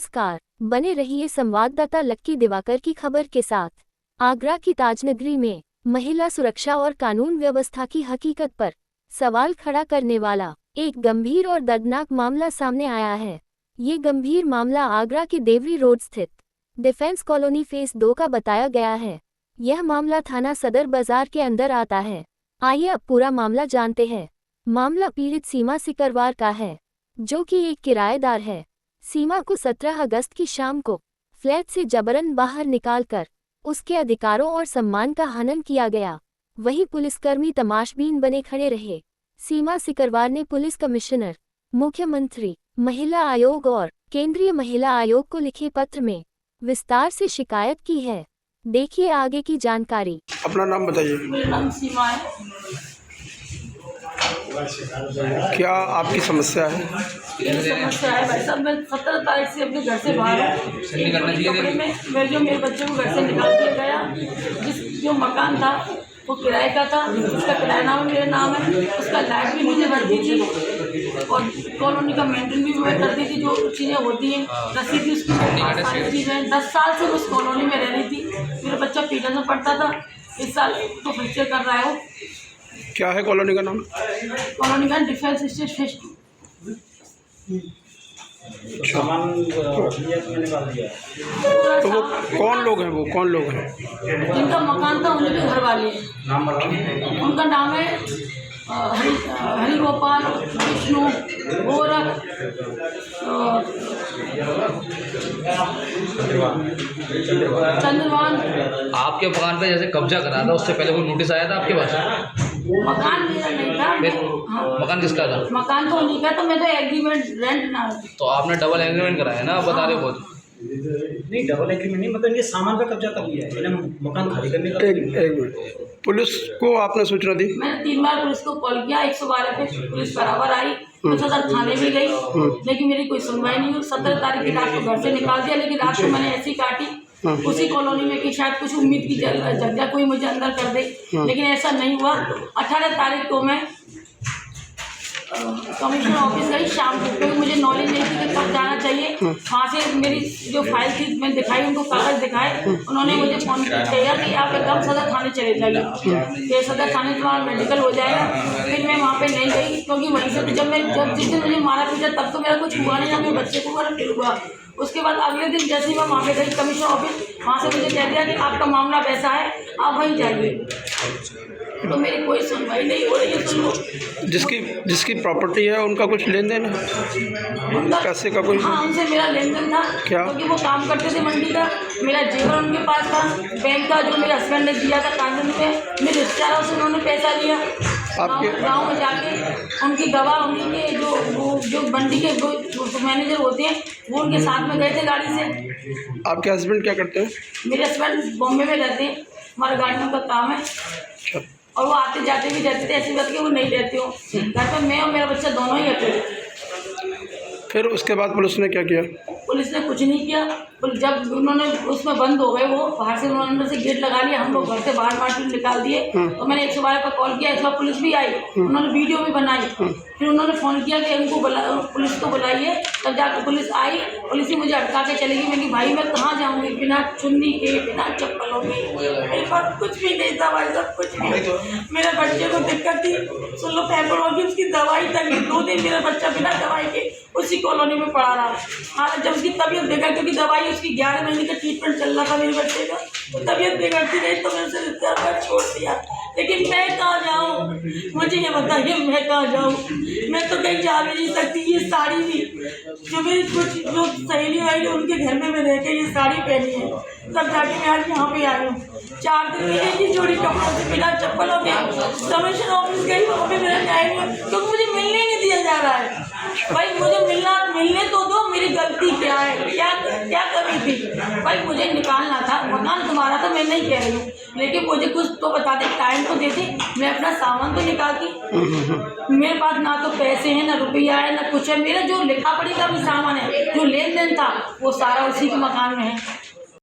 नमस्कार, बने रहिए संवाददाता लक्की दिवाकर की खबर के साथ। आगरा की ताजनगरी में महिला सुरक्षा और कानून व्यवस्था की हकीकत पर सवाल खड़ा करने वाला एक गंभीर और दर्दनाक मामला सामने आया है। ये गंभीर मामला आगरा के देवरी रोड स्थित डिफेंस कॉलोनी फेज 2 का बताया गया है। यह मामला थाना सदर बाजार के अंदर आता है। आइए अब पूरा मामला जानते हैं। मामला पीड़ित सीमा सिकरवार का है, जो कि एक किराएदार है। सीमा को 17 अगस्त की शाम को फ्लैट से जबरन बाहर निकालकर उसके अधिकारों और सम्मान का हनन किया गया। वहीं पुलिसकर्मी तमाशबीन बने खड़े रहे। सीमा सिकरवार ने पुलिस कमिश्नर, मुख्यमंत्री, महिला आयोग और केंद्रीय महिला आयोग को लिखे पत्र में विस्तार से शिकायत की है। देखिए आगे की जानकारी। अपना नाम बताइए। मेरा नाम सीमा है। क्या आपकी समस्या है? मेरी समस्या है भाई साहब, मैं 17 तारीख से अपने घर से बाहर हूँ। कपड़े में मेरे बच्चे को घर से निकाल दिया गया। जो मकान था वो किराए का था, उसका किराया नाम मेरा नाम है। उसका लाइट भी मुझे भरती थी और कॉलोनी का मेंटेन भी मैं करती थी। जो चीज़ें होती हैं रसीद भी उसकी सारी चीज़ें। 10 साल से उस कॉलोनी में रह रही थी। मेरा बच्चा पीटन में पड़ता था। इस साल तो फ्रैक्चर कर रहा है वो। क्या है कॉलोनी का नाम? कॉलोनी का डिफेंस स्टेट फेज 2। सामान मैंने निकाल दिया। तो वो कौन लोग हैं? वो कौन लोग हैं? जिनका मकान था उनके घर वाले हैं। नाम बताओ। उनका नाम है हरि गोपाल, विष्णु, गोरख, चंद्रवान। आपके मकान पे जैसे कब्जा करा था, उससे पहले कोई नोटिस आया था आपके पास? मकान मेरा नहीं था। हाँ। मकान किसका था? मकान तो उन्हीं का, तो मैं तो एग्रीमेंट रेंट ना। तो आपने डबल एग्रीमेंट कराया ना, आप बता रहे हो खुद। नहीं, डबल एग्रीमेंट नहीं, मतलब ये सामान पे कब्जा कर लिया है। इन्हें मकान खाली करने का। एक मिनट, पुलिस को आपने सूचना दी? मैंने 3 बार पुलिस को कॉल किया। 112 पे पुलिस बराबर आई। मैं सदर थाने भी गई, लेकिन मेरी कोई सुनवाई नहीं हुई। 17 तारीख की रात को घर से निकाल दिया, लेकिन रात को मैंने ऐसी काटी उसी कॉलोनी में कि शायद कुछ उम्मीद की जगह कोई मुझे अंदर कर दे, लेकिन ऐसा नहीं हुआ। 18 तारीख को मैं कमिश्नर ऑफिस गई शाम को, क्योंकि मुझे नॉलेज नहीं थी कि कब जाना चाहिए। वहाँ से मेरी जो फाइल थी मैं दिखाई, उनको कागज़ दिखाए। उन्होंने मुझे फ़ोन किया कि आप एकदम सदर थाने चले जाइए, कि सदर थाने तुम्हारा मेडिकल हो जाएगा। फिर मैं वहाँ पे नहीं गई, क्योंकि वहीं से जब जिस दिन मुझे मारा पीटा तब तो मेरा कुछ हुआ नहीं, ना मेरे बच्चे को मेरा फिर हुआ। उसके बाद अगले दिन जैसे ही मैं वहाँ पे गई कमिश्नर ऑफिस, वहाँ से मुझे कह दिया कि आपका मामला वैसा है, आप वहीं जाइए। तो मेरी कोई सुनवाई नहीं हो रही है। सुन लो, जिसकी प्रॉपर्टी है उनका कुछ लेन देन है? पैसे का कोई? हाँ, उनसे मेरा लेन देन था। क्या? क्योंकि वो काम करते थे मंडी का। मेरा जेवर उनके पास था, बैंक का जो मेरे हस्बैंड ने दिया था कानून में, मेरे रिश्तेदारों से उन्होंने पैसा लिया। आपके गाँव में जाके उनकी गवाह, उन्हीं के जो मंडी के मैनेजर होते हैं, वो उनके साथ में गए थे गाड़ी से। आपके हस्बैंड क्या करते हैं? मेरे हस्बैंड बॉम्बे में रहते हैं, हमारा गाड़ियों का काम है। अच्छा। और वो आते जाते भी रहते थे, ऐसी बात कि वो नहीं रहते हो घर पर। मैं और मेरा बच्चा दोनों ही रहते। फिर उसके बाद पुलिस ने क्या किया? पुलिस ने कुछ नहीं किया। जब उन्होंने उसमें बंद हो गए, वो बाहर से उन्होंने अंदर से गेट लगा लिया, हम लोग घर से बाहर मार्केट निकाल दिए। तो मैंने 112 पर कॉल किया। इस बार पुलिस भी आई, उन्होंने वीडियो भी बनाई। फिर उन्होंने फ़ोन किया कि उनको पुलिस को बुलाइए। तब जाकर पुलिस आई। पुलिस ही मुझे अटका के चलेगी। मैं कि भाई मैं कहाँ जाऊँगी बिना चुन्नी के, बिना चप्पलों के? मेरे पास कुछ भी नहीं था भाई साहब, कुछ भी। मेरे बच्चे को दिक्कत थी, सुन लो, पेपर होगी, उसकी दवाई तक 2 दिन मेरा बच्चा बिना दवाई के उसी कॉलोनी में पड़ा रहा। हाँ, जब उसकी तबीयत बिगड़, क्योंकि दवाई उसकी 11 महीने का ट्रीटमेंट चल रहा था मेरे बच्चे का, तो तबीयत बिगड़ती रही, तो मैंने उसे रिश्तेदार छोड़ दिया। लेकिन मैं कहाँ जाऊँ? मुझे ये बताइए, मैं कहाँ जाऊँ? मैं तो कहीं जा भी नहीं सकती। ये साड़ी भी जो मेरी कुछ जो सहेली आई है उनके घर में मैं रह के ये साड़ी पहनी है, तब जाके मैं आज यहाँ पे आई हूँ। 4 दिन में एक ही जोड़ी कपड़ों से, बिना चप्पलों के कमिश्नर ऑफिस गई, वहाँ पे मेरा टाइम है, क्योंकि मुझे मिलने नहीं दिया जा रहा है। भाई मुझे मिलने तो दो। मेरी गलती क्या है? क्या कमी थी? भाई मुझे निकालना था, मकान तुम्हारा था, मैं नहीं कह रही हूँ, लेकिन मुझे कुछ तो बता दे, टाइम तो दे दे, मैं अपना सामान तो निकालती। मेरे पास ना तो पैसे हैं, ना रुपया है, ना कुछ है। मेरा जो लिखा पढ़ी का भी सामान है, जो लेन देन था, वो सारा उसी के मकान में है।